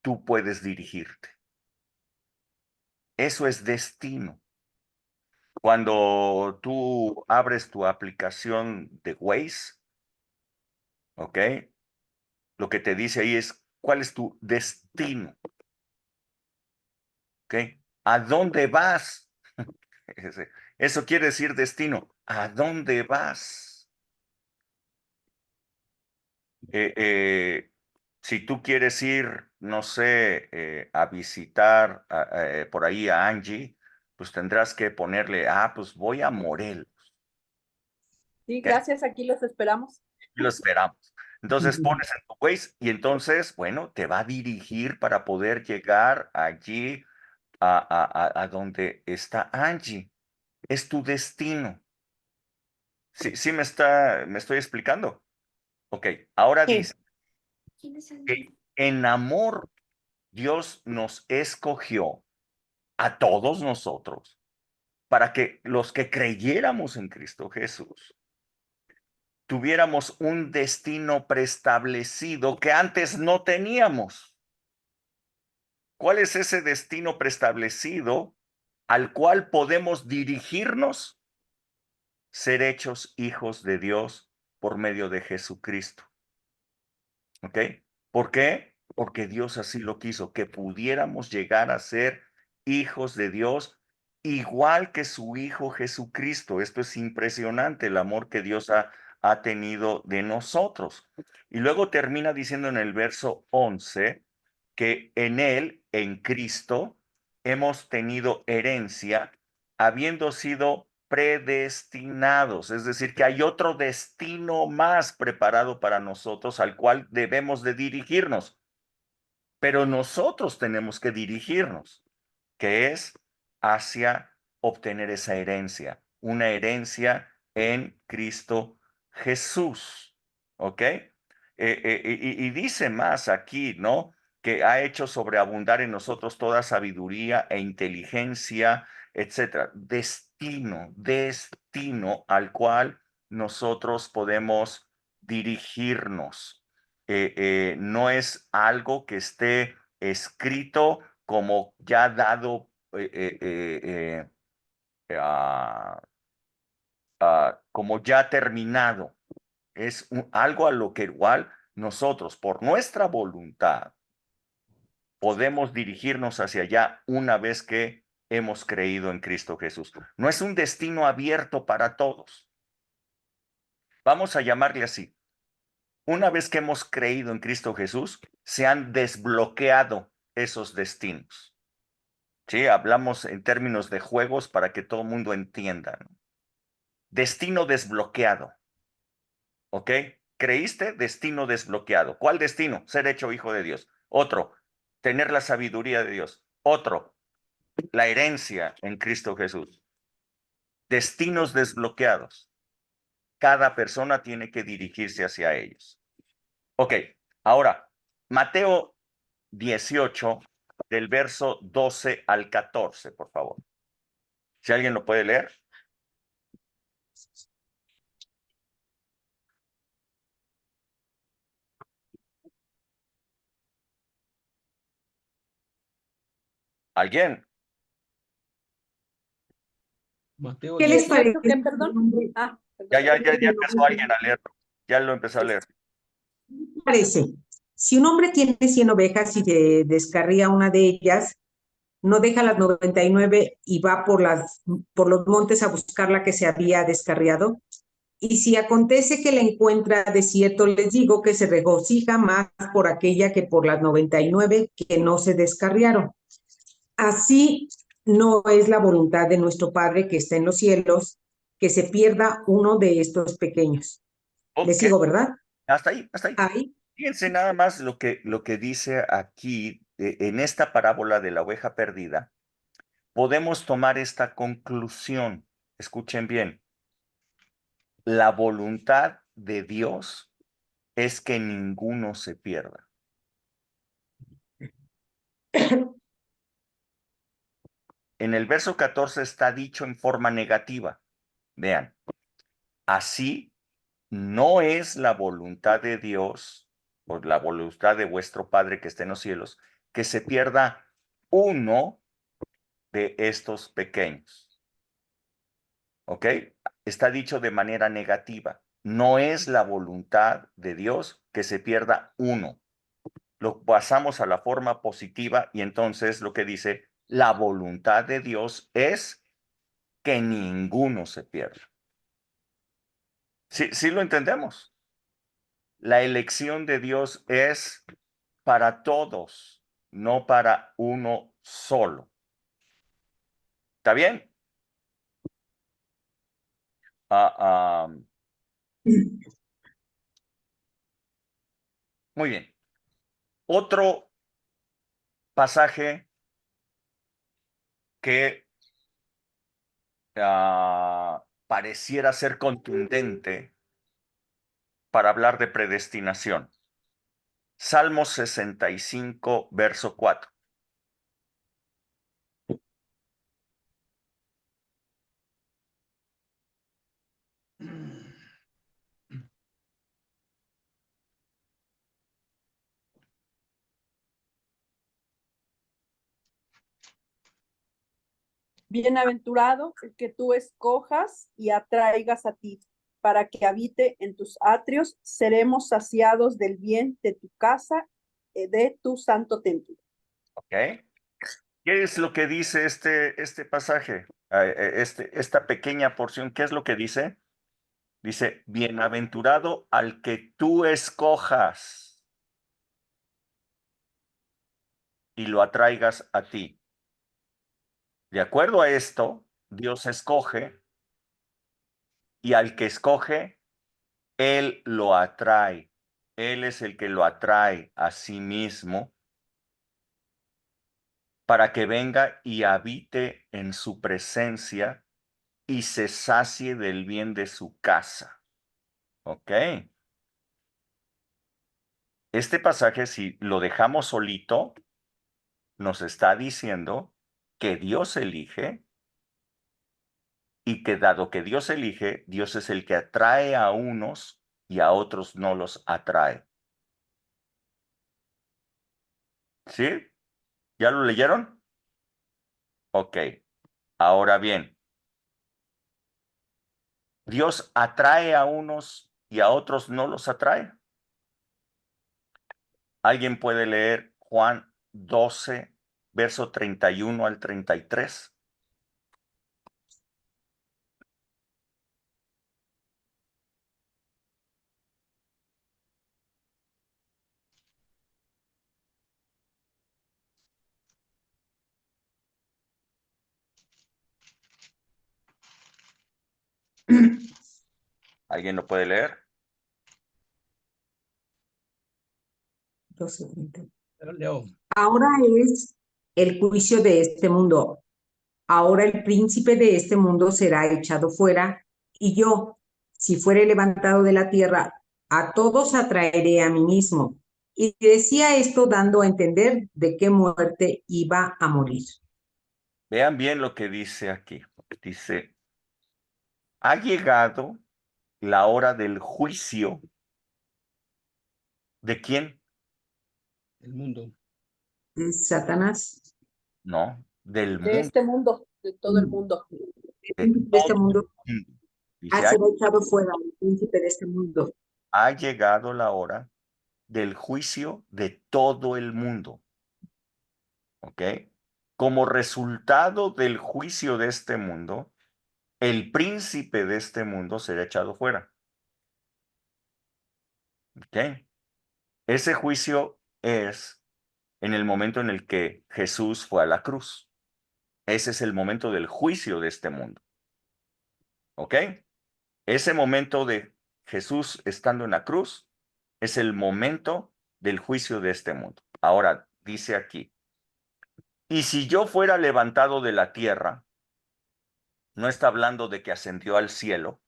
tú puedes dirigirte. Eso es destino. Cuando tú abres tu aplicación de Waze, ¿ok? Lo que te dice ahí es, ¿cuál es tu destino? ¿Ok? ¿A dónde vas? Eso quiere decir destino. ¿A dónde vas? Si tú quieres ir, no sé, a visitar por ahí a Angie, pues tendrás que ponerle, pues voy a Morelos. Sí, ¿Ok? gracias, aquí los esperamos. Y lo esperamos. Entonces pones en tu Waze y entonces, bueno, te va a dirigir para poder llegar allí a donde está Angie. Es tu destino. Sí me estoy explicando. Ok, ahora Sí. dice que en amor Dios nos escogió a todos nosotros para que los que creyéramos en Cristo Jesús tuviéramos un destino preestablecido que antes no teníamos. ¿Cuál es ese destino preestablecido al cual podemos dirigirnos? Ser hechos hijos de Dios por medio de Jesucristo. ¿Ok? ¿Por qué? Porque Dios así lo quiso, que pudiéramos llegar a ser hijos de Dios igual que su Hijo Jesucristo. Esto es impresionante, el amor que Dios ha tenido de nosotros. Y luego termina diciendo en el verso 11 que en Él, en Cristo, hemos tenido herencia habiendo sido predestinados, es decir, que hay otro destino más preparado para nosotros al cual debemos de dirigirnos, pero nosotros tenemos que dirigirnos, que es hacia obtener esa herencia, una herencia en Cristo Jesús, ¿ok? Y dice más aquí, ¿no? Que ha hecho sobreabundar en nosotros toda sabiduría e inteligencia, etcétera. Destino al cual nosotros podemos dirigirnos. No es algo que esté escrito como ya dado como ya terminado. Es algo a lo que igual nosotros, por nuestra voluntad, podemos dirigirnos hacia allá una vez que hemos creído en Cristo Jesús. No es un destino abierto para todos. Vamos a llamarle así. Una vez que hemos creído en Cristo Jesús, se han desbloqueado esos destinos. Sí, hablamos en términos de juegos para que todo el mundo entienda, ¿no? Destino desbloqueado. ¿Ok? ¿Creíste? Destino desbloqueado. ¿Cuál destino? Ser hecho hijo de Dios. Otro, tener la sabiduría de Dios. Otro, la herencia en Cristo Jesús. Destinos desbloqueados. Cada persona tiene que dirigirse hacia ellos. Ok, ahora, Mateo 18, del verso 12 al 14, por favor. Si alguien lo puede leer. ¿Alguien? Mateo ¿Qué les 10. parece? 18, ¿qué, perdón? Ah, Ya perdón. empezó alguien a leerlo. Ya lo empezó a leer. Parece? Si un hombre tiene 100 ovejas y descarría una de ellas, no deja las 99 y va por los montes a buscar la que se había descarriado. Y si acontece que la encuentra, de cierto les digo que se regocija más por aquella que por las 99 que no se descarriaron. Así no es la voluntad de nuestro Padre que está en los cielos, que se pierda uno de estos pequeños. Les Ok, sigo, ¿verdad? hasta ahí, hasta ahí. Ahí. Fíjense nada más lo que dice aquí en esta parábola de la oveja perdida. Podemos tomar esta conclusión. Escuchen bien. La voluntad de Dios es que ninguno se pierda. En el verso 14 está dicho en forma negativa. Vean, así no es la voluntad de Dios, o la voluntad de vuestro Padre que está en los cielos, que se pierda uno de estos pequeños. ¿Ok? Está dicho de manera negativa. No es la voluntad de Dios que se pierda uno. Lo pasamos a la forma positiva y entonces lo que dice, la voluntad de Dios es que ninguno se pierda. Sí, sí lo entendemos. La elección de Dios es para todos, no para uno solo. ¿Está bien? Muy bien. Otro pasaje que pareciera ser contundente para hablar de predestinación. Salmo 65, verso 4. Bienaventurado el que tú escojas y atraigas a ti, para que habite en tus atrios, seremos saciados del bien de tu casa, de tu santo templo. ¿Ok? ¿Qué es lo que dice este pasaje? Esta pequeña porción, ¿qué es lo que dice? Dice, bienaventurado al que tú escojas y lo atraigas a ti. De acuerdo a esto, Dios escoge y al que escoge, Él lo atrae. Él es el que lo atrae a sí mismo para que venga y habite en su presencia y se sacie del bien de su casa. ¿Ok? Este pasaje, si lo dejamos solito, nos está diciendo que Dios elige y que dado que Dios elige, Dios es el que atrae a unos y a otros no los atrae. ¿Sí? ¿Ya lo leyeron? Ok. Ahora bien, ¿Dios atrae a unos y a otros no los atrae? ¿Alguien puede leer Juan 12, verso 31 al 33? ¿Alguien lo puede leer? 12:30. Leo. Ahora es el juicio de este mundo. Ahora el príncipe de este mundo será echado fuera, y yo, si fuere levantado de la tierra, a todos atraeré a mí mismo. Y decía esto dando a entender de qué muerte iba a morir. Vean bien lo que dice aquí. Dice, ha llegado la hora del juicio. ¿De quién? El mundo. Satanás, No, del De mundo, este mundo, de todo el mundo. el de príncipe de este todo mundo, el mundo. Dice, será echado fuera, el príncipe de este mundo. ha llegado la hora del juicio de todo el mundo. ¿Ok? Como resultado del juicio de este mundo, el príncipe de este mundo será echado fuera. ¿Ok? Ese juicio es en el momento en el que Jesús fue a la cruz. Ese es el momento del juicio de este mundo. ¿Ok? Ese momento de Jesús estando en la cruz es el momento del juicio de este mundo. Ahora, dice aquí, y si yo fuera levantado de la tierra, no está hablando de que ascendió al cielo,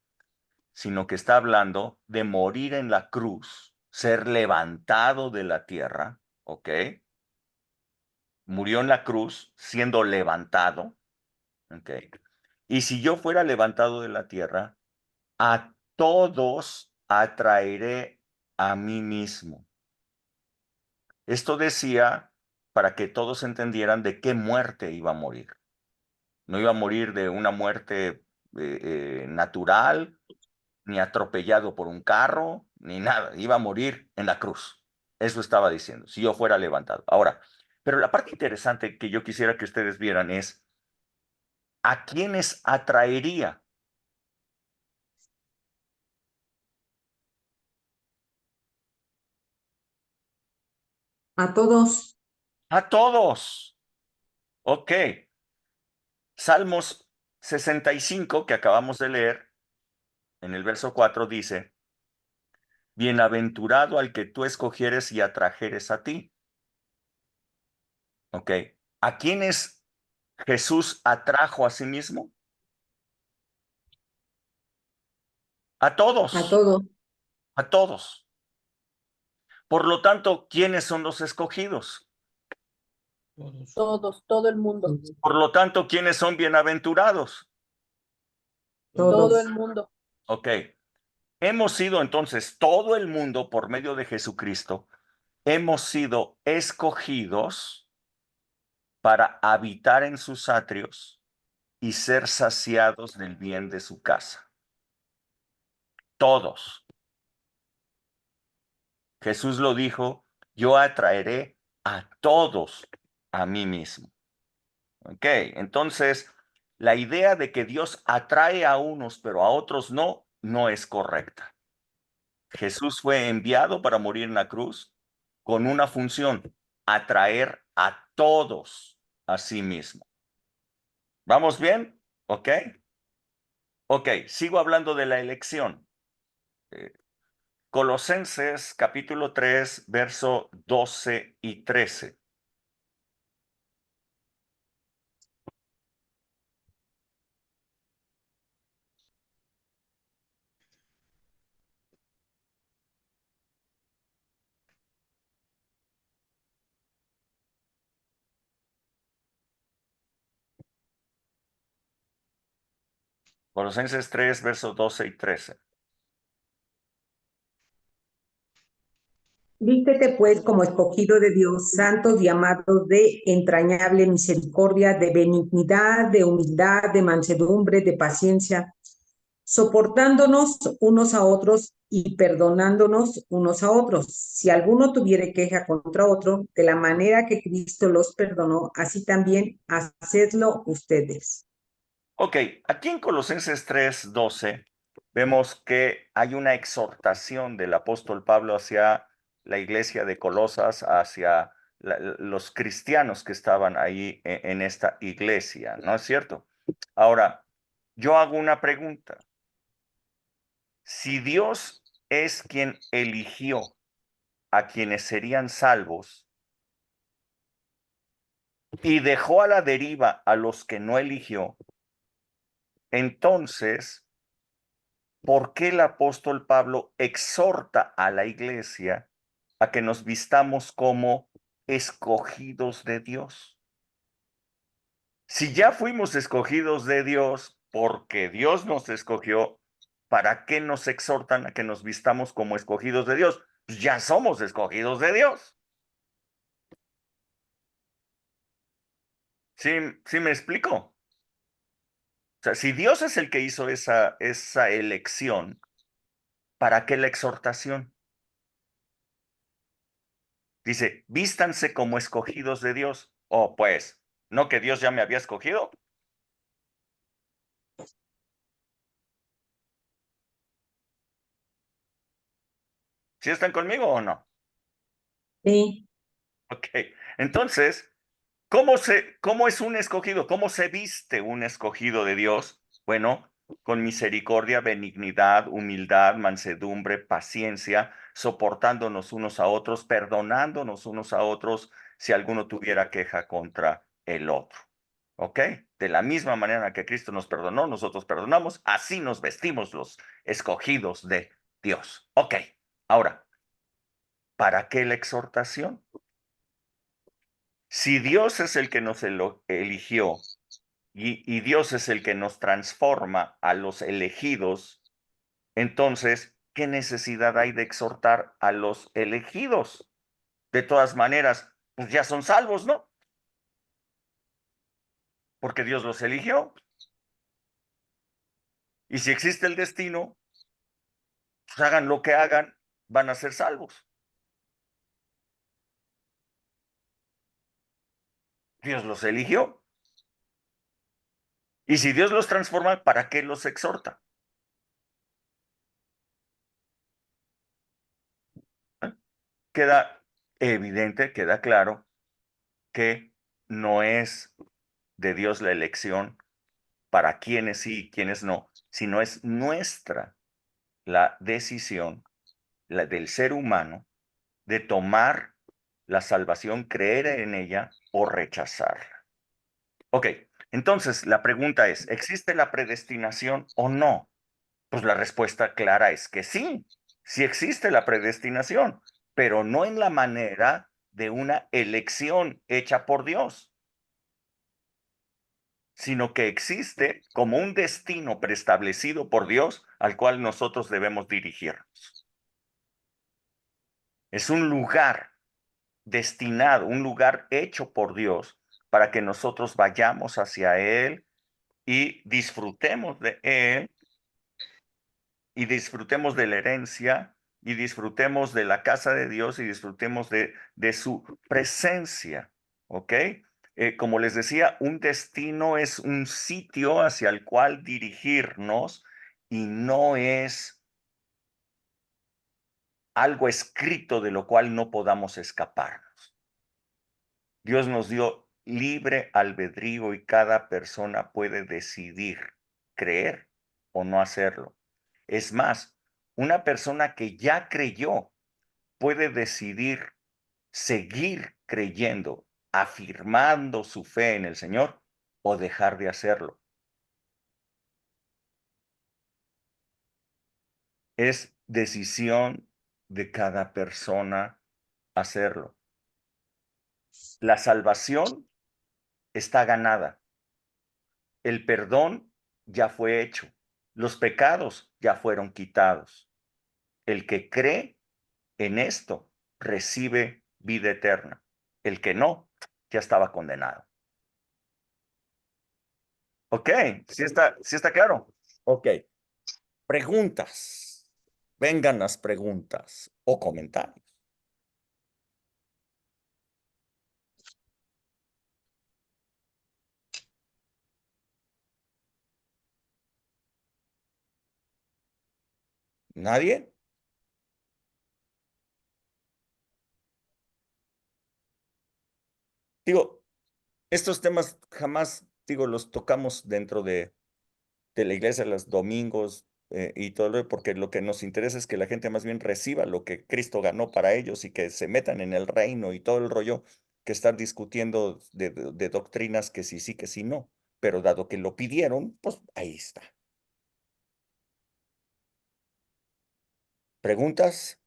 sino que está hablando de morir en la cruz, ser levantado de la tierra, ¿ok? Murió en la cruz siendo levantado, ¿ok? Y si yo fuera levantado de la tierra, a todos atraeré a mí mismo. Esto decía para que todos entendieran de qué muerte iba a morir. No iba a morir de una muerte natural, ni atropellado por un carro, ni nada. Iba a morir en la cruz. Eso estaba diciendo, si yo fuera levantado. Ahora, pero la parte interesante que yo quisiera que ustedes vieran es, ¿a quiénes atraería? A todos. A todos. Ok. Salmos 65, que acabamos de leer, en el verso 4 dice, bienaventurado al que tú escogieres y atrajeres a ti. Ok. ¿A quiénes Jesús atrajo a sí mismo? A A todos. todos. A todos. Por lo tanto, ¿quiénes son los escogidos? Todos. Todos, todo el mundo. Por lo tanto, ¿quiénes son bienaventurados? Todo Todos. el mundo. Ok. Hemos sido entonces todo el mundo por medio de Jesucristo, hemos sido escogidos para habitar en sus atrios y ser saciados del bien de su casa. Todos. Jesús lo dijo, yo atraeré a todos a mí mismo. Ok, entonces la idea de que Dios atrae a unos pero a otros no, no es correcta. Jesús fue enviado para morir en la cruz con una función, atraer a todos a sí mismo. ¿Vamos bien? ¿Ok? Ok, sigo hablando de la elección. Colosenses capítulo 3, verso 12 y 13. Colosenses 3, versos 12 y 13. Vístete pues como escogido de Dios, santos y amados de entrañable misericordia, de benignidad, de humildad, de mansedumbre, de paciencia, soportándonos unos a otros y perdonándonos unos a otros. Si alguno tuviere queja contra otro, de la manera que Cristo los perdonó, así también hacedlo ustedes. Ok, aquí en Colosenses 3, 12 vemos que hay una exhortación del apóstol Pablo hacia la iglesia de Colosas, hacia los cristianos que estaban ahí en esta iglesia, ¿no es cierto? Ahora, yo hago una pregunta. Si Dios es quien eligió a quienes serían salvos y dejó a la deriva a los que no eligió, entonces, ¿por qué el apóstol Pablo exhorta a la iglesia a que nos vistamos como escogidos de Dios? Si ya fuimos escogidos de Dios porque Dios nos escogió, ¿para qué nos exhortan a que nos vistamos como escogidos de Dios? Pues ya somos escogidos de Dios. ¿Sí, sí me explico? O sea, si Dios es el que hizo esa elección, ¿para qué la exhortación? Dice, vístanse como escogidos de Dios. Oh, pues, ¿no que Dios ya me había escogido? ¿Sí están conmigo o no? Sí. Ok, entonces, ¿cómo es un escogido? ¿Cómo se viste un escogido de Dios? Bueno, con misericordia, benignidad, humildad, mansedumbre, paciencia, soportándonos unos a otros, perdonándonos unos a otros si alguno tuviera queja contra el otro. ¿Ok? De la misma manera que Cristo nos perdonó, nosotros perdonamos, así nos vestimos los escogidos de Dios. Ok, ahora, ¿para qué la exhortación? Si Dios es el que nos eligió y Dios es el que nos transforma a los elegidos, entonces, ¿qué necesidad hay de exhortar a los elegidos? De todas maneras, pues ya son salvos, ¿no? Porque Dios los eligió. Y si existe el destino, pues hagan lo que hagan, van a ser salvos. Dios los eligió. Y si Dios los transforma, ¿para qué los exhorta? ¿Eh? Queda evidente, queda claro que no es de Dios la elección para quienes sí y quienes no, sino es nuestra la decisión, la del ser humano, de tomar la salvación, creer en ella o rechazarla. Ok, entonces la pregunta es, ¿existe la predestinación o no? Pues la respuesta clara es que sí, sí existe la predestinación, pero no en la manera de una elección hecha por Dios, sino que existe como un destino preestablecido por Dios al cual nosotros debemos dirigirnos. Es un lugar destinado, un lugar hecho por Dios para que nosotros vayamos hacia Él y disfrutemos de Él y disfrutemos de la herencia y disfrutemos de la casa de Dios y disfrutemos de su presencia, ¿ok? Como les decía, un destino es un sitio hacia el cual dirigirnos y no es algo escrito de lo cual no podamos escaparnos. Dios nos dio libre albedrío y cada persona puede decidir creer o no hacerlo. Es más, una persona que ya creyó puede decidir seguir creyendo, afirmando su fe en el Señor o dejar de hacerlo. Es decisión de cada persona hacerlo. La salvación está ganada. El perdón ya fue hecho. Los pecados ya fueron quitados. El que cree en esto recibe vida eterna. El que no, ya estaba condenado. Ok, ¿sí está claro? Ok. Preguntas. Vengan las preguntas o comentarios. ¿Nadie? Digo, estos temas jamás, digo, los tocamos dentro de la iglesia los domingos y todo, porque lo que nos interesa es que la gente más bien reciba lo que Cristo ganó para ellos y que se metan en el reino y todo el rollo, que estar discutiendo de doctrinas que sí, que sí, no. Pero dado que lo pidieron, pues ahí está. ¿Preguntas?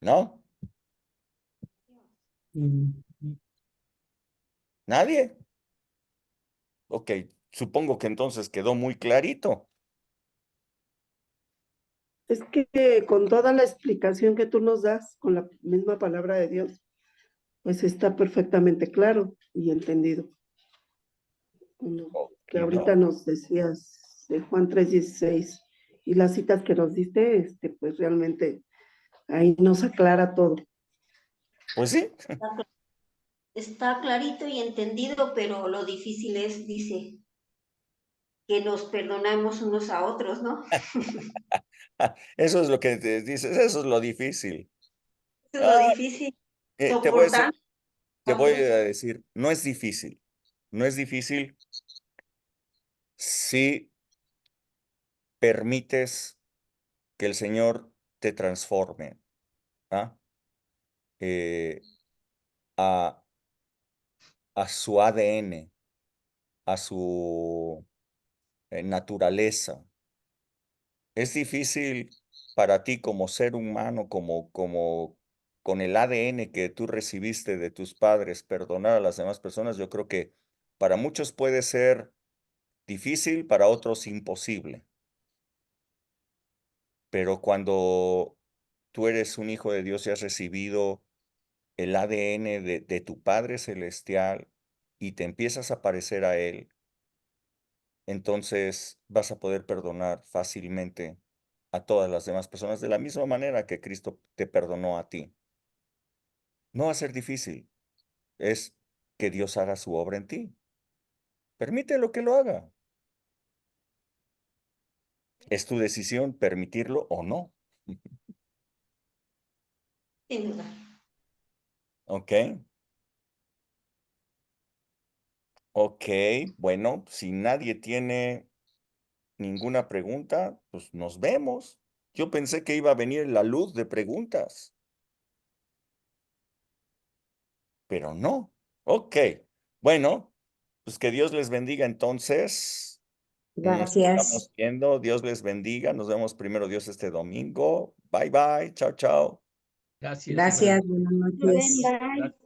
¿No? ¿Nadie? Ok, supongo que entonces quedó muy clarito. Es que con toda la explicación que tú nos das, con la misma palabra de Dios, pues está perfectamente claro y entendido. Lo que ahorita nos decías de Juan 3:16 y las citas que nos diste, pues realmente ahí nos aclara todo. Pues sí. Está clarito y entendido, pero lo difícil es, dice, que nos perdonamos unos a otros, ¿no? Eso es lo que te dices, eso es lo difícil. Eso es lo difícil, Te voy a decir, soportar. te voy a decir, no es difícil. No es difícil si permites que el Señor te transforme, ¿ah? A su ADN, a su naturaleza. Es difícil para ti como ser humano, como con el ADN que tú recibiste de tus padres, perdonar a las demás personas. Yo creo que para muchos puede ser difícil, para otros imposible. Pero cuando tú eres un hijo de Dios y has recibido el ADN de tu Padre Celestial y te empiezas a parecer a Él, entonces vas a poder perdonar fácilmente a todas las demás personas de la misma manera que Cristo te perdonó a ti. No va a ser difícil, es que Dios haga su obra en ti. Permítelo que lo haga. Es tu decisión permitirlo o no. Sin duda. ¿Ok? Ok, bueno, si nadie tiene ninguna pregunta, pues nos vemos. Yo pensé que iba a venir la luz de preguntas, pero no. Ok, bueno, pues que Dios les bendiga entonces. Nos Gracias. estamos viendo. Dios les bendiga. Nos vemos primero Dios este domingo. Bye, bye. Chao, chao. Gracias. Gracias, buenas noches. Bye. Gracias.